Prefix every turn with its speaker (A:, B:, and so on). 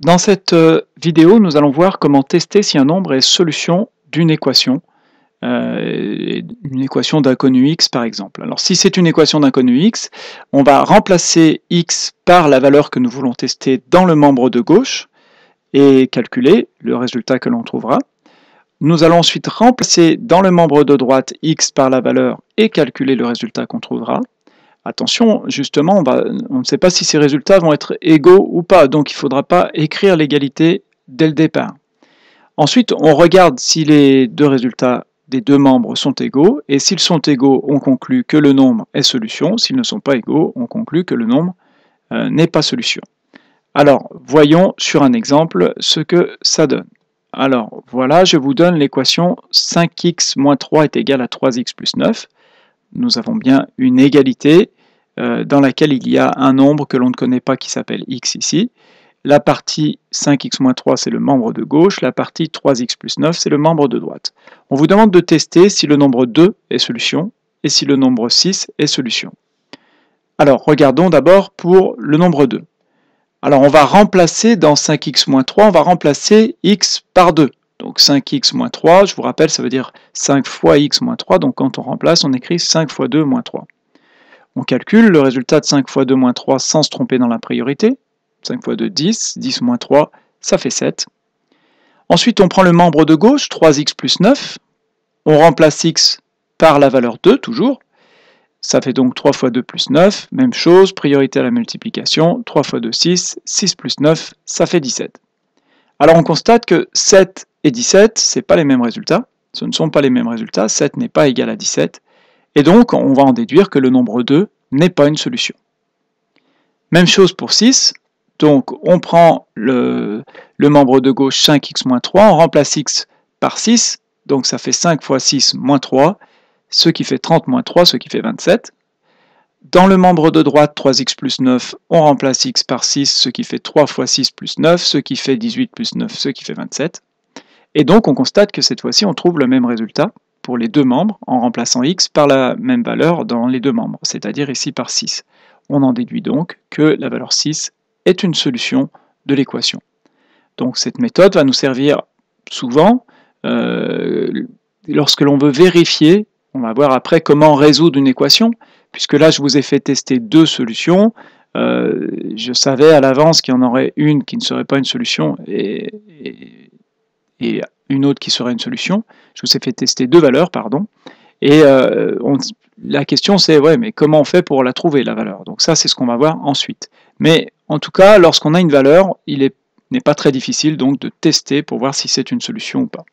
A: Dans cette vidéo, nous allons voir comment tester si un nombre est solution d'une équation d'inconnu x par exemple. Alors si c'est une équation d'inconnu x, on va remplacer x par la valeur que nous voulons tester dans le membre de gauche et calculer le résultat que l'on trouvera. Nous allons ensuite remplacer dans le membre de droite x par la valeur et calculer le résultat qu'on trouvera. Attention, justement, on ne sait pas si ces résultats vont être égaux ou pas, donc il ne faudra pas écrire l'égalité dès le départ. Ensuite, on regarde si les deux résultats des deux membres sont égaux, et s'ils sont égaux, on conclut que le nombre est solution. S'ils ne sont pas égaux, on conclut que le nombre n'est pas solution. Alors, voyons sur un exemple ce que ça donne. Alors, voilà, je vous donne l'équation 5x moins 3 est égal à 3x plus 9. Nous avons bien une égalité dans laquelle il y a un nombre que l'on ne connaît pas qui s'appelle x ici. La partie 5x moins 3, c'est le membre de gauche. La partie 3x plus 9, c'est le membre de droite. On vous demande de tester si le nombre 2 est solution et si le nombre 6 est solution. Alors, regardons d'abord pour le nombre 2. Alors, on va remplacer dans 5x moins 3, on va remplacer x par 2. Donc 5x moins 3, je vous rappelle, ça veut dire 5 fois x moins 3. Donc quand on remplace, on écrit 5 fois 2 moins 3. On calcule le résultat de 5 fois 2 moins 3 sans se tromper dans la priorité. 5 fois 2, 10. 10 moins 3, ça fait 7. Ensuite, on prend le membre de gauche, 3x plus 9. On remplace x par la valeur 2, toujours. Ça fait donc 3 fois 2 plus 9. Même chose, priorité à la multiplication. 3 fois 2, 6. 6 plus 9, ça fait 17. Alors on constate que 7 et 17, ce n'est pas les mêmes résultats. Ce ne sont pas les mêmes résultats. 7 n'est pas égal à 17. Et donc, on va en déduire que le nombre 2 n'est pas une solution. Même chose pour 6. Donc, on prend le membre de gauche 5x moins 3, on remplace x par 6. Donc, ça fait 5 fois 6 moins 3, ce qui fait 30 moins 3, ce qui fait 27. Dans le membre de droite, 3x plus 9, on remplace x par 6, ce qui fait 3 fois 6 plus 9, ce qui fait 18 plus 9, ce qui fait 27. Et donc, on constate que cette fois-ci, on trouve le même résultat pour les deux membres en remplaçant x par la même valeur dans les deux membres, c'est-à-dire ici par 6. On en déduit donc que la valeur 6 est une solution de l'équation. Donc cette méthode va nous servir souvent lorsque l'on veut vérifier, on va voir après comment résoudre une équation, puisque là je vous ai fait tester deux solutions, je savais à l'avance qu'il y en aurait une qui ne serait pas une solution et une autre qui serait une solution. Je vous ai fait tester deux valeurs, pardon. Et la question c'est, ouais, mais comment on fait pour la trouver, la valeur? Donc ça, c'est ce qu'on va voir ensuite. Mais en tout cas, lorsqu'on a une valeur, il n'est pas très difficile donc de tester pour voir si c'est une solution ou pas.